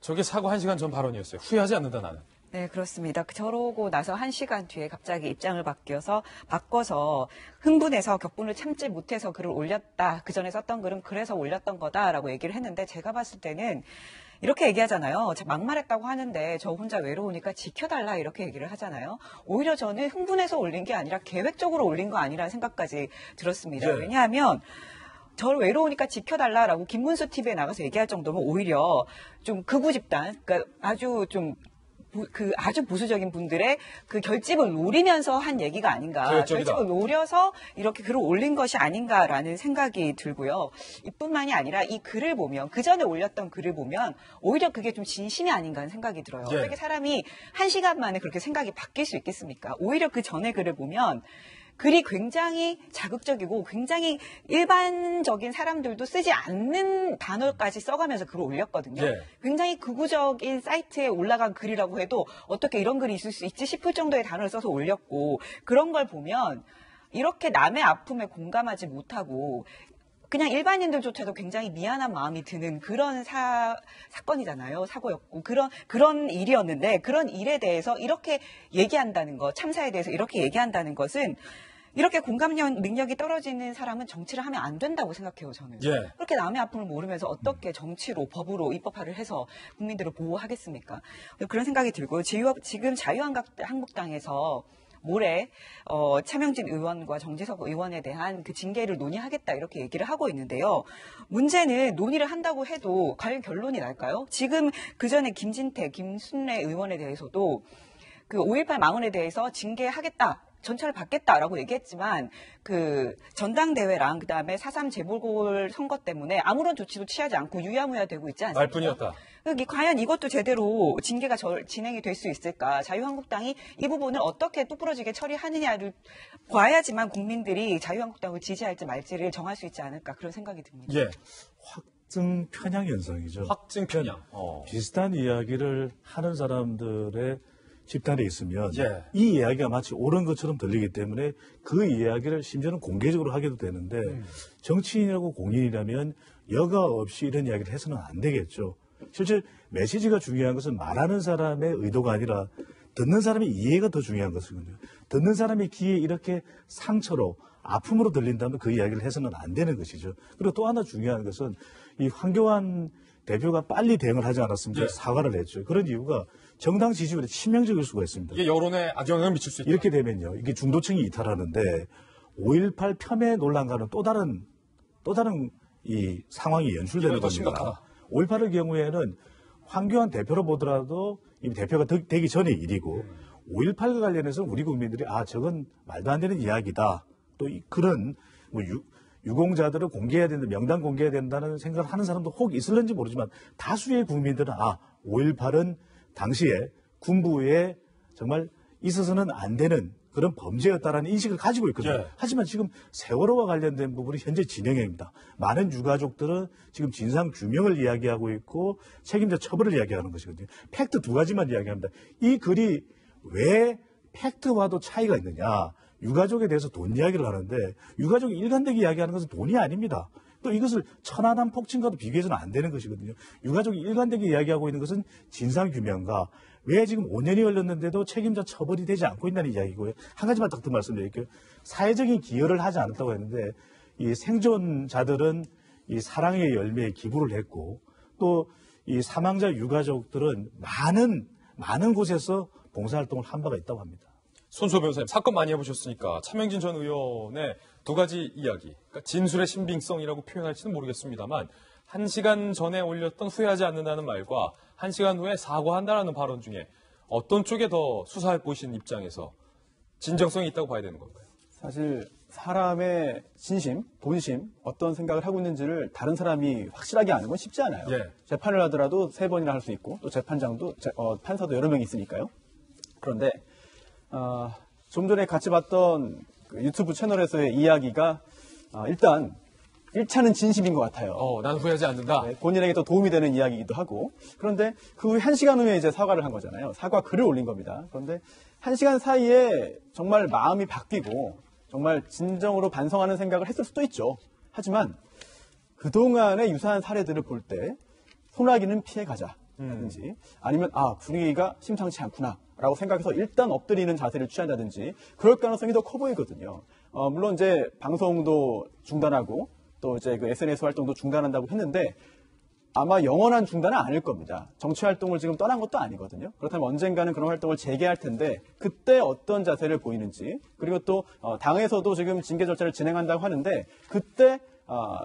저게 사고 1시간 전 발언이었어요. 후회하지 않는다 나는. 네, 그렇습니다. 저러고 나서 1시간 뒤에 갑자기 입장을 바꿔서 흥분해서 격분을 참지 못해서 글을 올렸다. 그 전에 썼던 글은 그래서 올렸던 거다라고 얘기를 했는데 제가 봤을 때는 이렇게 얘기하잖아요. 막말했다고 하는데 저 혼자 외로우니까 지켜달라 이렇게 얘기를 하잖아요. 오히려 저는 흥분해서 올린 게 아니라 계획적으로 올린 거 아니라는 생각까지 들었습니다. 네. 왜냐하면 저를 외로우니까 지켜달라라고 김문수 TV에 나가서 얘기할 정도면 오히려 좀 극우 집단, 그러니까 아주 보수적인 분들의 그 결집을 노리면서 한 얘기가 아닌가. 결집을 노려서 이렇게 글을 올린 것이 아닌가라는 생각이 들고요. 이뿐만이 아니라 이 글을 보면, 그 전에 올렸던 글을 보면 오히려 그게 좀 진심이 아닌가 하는 생각이 들어요. 예. 어떻게 사람이 1시간 만에 그렇게 생각이 바뀔 수 있겠습니까? 오히려 그 전에 글을 보면 글이 굉장히 자극적이고 굉장히 일반적인 사람들도 쓰지 않는 단어까지 써가면서 글을 올렸거든요. 네. 굉장히 극우적인 사이트에 올라간 글이라고 해도 어떻게 이런 글이 있을 수 있지 싶을 정도의 단어를 써서 올렸고, 그런 걸 보면 이렇게 남의 아픔에 공감하지 못하고 그냥 일반인들조차도 굉장히 미안한 마음이 드는 그런 사건이잖아요. 사고였고 그런 일이었는데, 그런 일에 대해서 이렇게 얘기한다는 것, 참사에 대해서 이렇게 얘기한다는 것은, 이렇게 공감 능력이 떨어지는 사람은 정치를 하면 안 된다고 생각해요, 저는. 예. 그렇게 남의 아픔을 모르면서 어떻게 정치로, 법으로, 입법화를 해서 국민들을 보호하겠습니까? 그런 생각이 들고, 지금 자유한국당에서 모레 차명진 의원과 정지석 의원에 대한 그 징계를 논의하겠다 이렇게 얘기를 하고 있는데요. 문제는 논의를 한다고 해도 과연 결론이 날까요? 지금 그전에 김진태, 김순례 의원에 대해서도 그 5.18 망언에 대해서 징계하겠다, 전철을 받겠다라고 얘기했지만 그 전당대회랑 그다음에 4.3 재보궐 선거 때문에 아무런 조치도 취하지 않고 유야무야 되고 있지 않습니까? 말뿐이었다. 과연 이것도 제대로 징계가 진행이 될 수 있을까? 자유한국당이 이 부분을 어떻게 똑부러지게 처리하느냐를 봐야지만 국민들이 자유한국당을 지지할지 말지를 정할 수 있지 않을까, 그런 생각이 듭니다. 예. 확증 편향 현상이죠. 확증 편향. 비슷한 이야기를 하는 사람들의 집단에 있으면 예. 이 이야기가 마치 옳은 것처럼 들리기 때문에 그 이야기를 심지어는 공개적으로 하게도 되는데 정치인이라고 공인이라면 여과 없이 이런 이야기를 해서는 안 되겠죠. 실제 메시지가 중요한 것은 말하는 사람의 의도가 아니라 듣는 사람의 이해가 더 중요한 것이거든요. 듣는 사람의 귀에 이렇게 상처로 아픔으로 들린다면 그 이야기를 해서는 안 되는 것이죠. 그리고 또 하나 중요한 것은 이 황교안 대표가 빨리 대응을 하지 않았습니까? 예. 사과를 했죠. 그런 이유가 정당 지지율에 치명적일 수가 있습니다. 이게 여론에 악영향을 미칠 수 있다. 이렇게 되면요, 이게 중도층이 이탈하는데 5.18 폄훼 논란과는 또 다른 이 상황이 연출되는 겁니다. 5.18의 경우에는 황교안 대표로 보더라도 이미 대표가 되기 전의 일이고 5.18과 관련해서 우리 국민들이 저건 말도 안 되는 이야기다. 또 그런 유공자들을 공개해야 된다, 명단 공개해야 된다는 생각을 하는 사람도 혹 있을는지 모르지만 다수의 국민들은 5.18은 당시에 군부에 정말 있어서는 안 되는 그런 범죄였다라는 인식을 가지고 있거든요. 예. 하지만 지금 세월호와 관련된 부분이 현재 진행형입니다. 많은 유가족들은 지금 진상 규명을 이야기하고 있고 책임자 처벌을 이야기하는 것이거든요. 팩트 2가지만 이야기합니다. 이 글이 왜 팩트와도 차이가 있느냐. 유가족에 대해서 돈 이야기를 하는데 유가족이 일관되게 이야기하는 것은 돈이 아닙니다. 또 이것을 천안함 폭침과도 비교해서는 안 되는 것이거든요. 유가족이 일관되게 이야기하고 있는 것은 진상규명과 왜 지금 5년이 걸렸는데도 책임자 처벌이 되지 않고 있다는 이야기고요. 한 가지만 더 말씀드릴게요. 사회적인 기여를 하지 않았다고 했는데 이 생존자들은 이 사랑의 열매에 기부를 했고 또 이 사망자 유가족들은 많은 곳에서 봉사활동을 한 바가 있다고 합니다. 손수호 변호사님, 사건 많이 해보셨으니까 차명진 전 의원의 2가지 이야기, 그러니까 진술의 신빙성이라고 표현할지는 모르겠습니다만 1시간 전에 올렸던 후회하지 않는다는 말과 1시간 후에 사과한다라는 발언 중에 어떤 쪽에 더 수사해 보신 입장에서 진정성이 있다고 봐야 되는 건가요? 사실 사람의 진심, 본심, 어떤 생각을 하고 있는지를 다른 사람이 확실하게 아는 건 쉽지 않아요. 예. 재판을 하더라도 3번이나 할 수 있고 또 재판장도 판사도 여러 명이 있으니까요. 그런데 좀 전에 같이 봤던 그 유튜브 채널에서의 이야기가 일단 1차는 진심인 것 같아요. 난 후회하지 않는다. 네, 본인에게 더 도움이 되는 이야기이기도 하고. 그런데 그 후에 1시간 후에 이제 사과를 한 거잖아요. 사과 글을 올린 겁니다. 그런데 1시간 사이에 정말 마음이 바뀌고 정말 진정으로 반성하는 생각을 했을 수도 있죠. 하지만 그동안의 유사한 사례들을 볼 때 소나기는 피해가자. 라든지 아니면 분위기가 심상치 않구나라고 생각해서 일단 엎드리는 자세를 취한다든지 그럴 가능성이 더 커 보이거든요. 물론 이제 방송도 중단하고 또 이제 그 SNS 활동도 중단한다고 했는데 아마 영원한 중단은 아닐 겁니다. 정치 활동을 지금 떠난 것도 아니거든요. 그렇다면 언젠가는 그런 활동을 재개할 텐데 그때 어떤 자세를 보이는지 그리고 또 당에서도 지금 징계 절차를 진행한다고 하는데 그때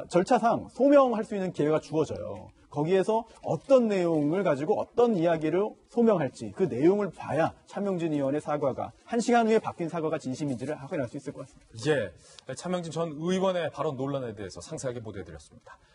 절차상 소명할 수 있는 기회가 주어져요. 거기에서 어떤 내용을 가지고 어떤 이야기를 소명할지 그 내용을 봐야 차명진 의원의 사과가 1시간 후에 바뀐 사과가 진심인지를 확인할 수 있을 것 같습니다. 예, 차명진 전 의원의 발언 논란에 대해서 상세하게 보도해드렸습니다.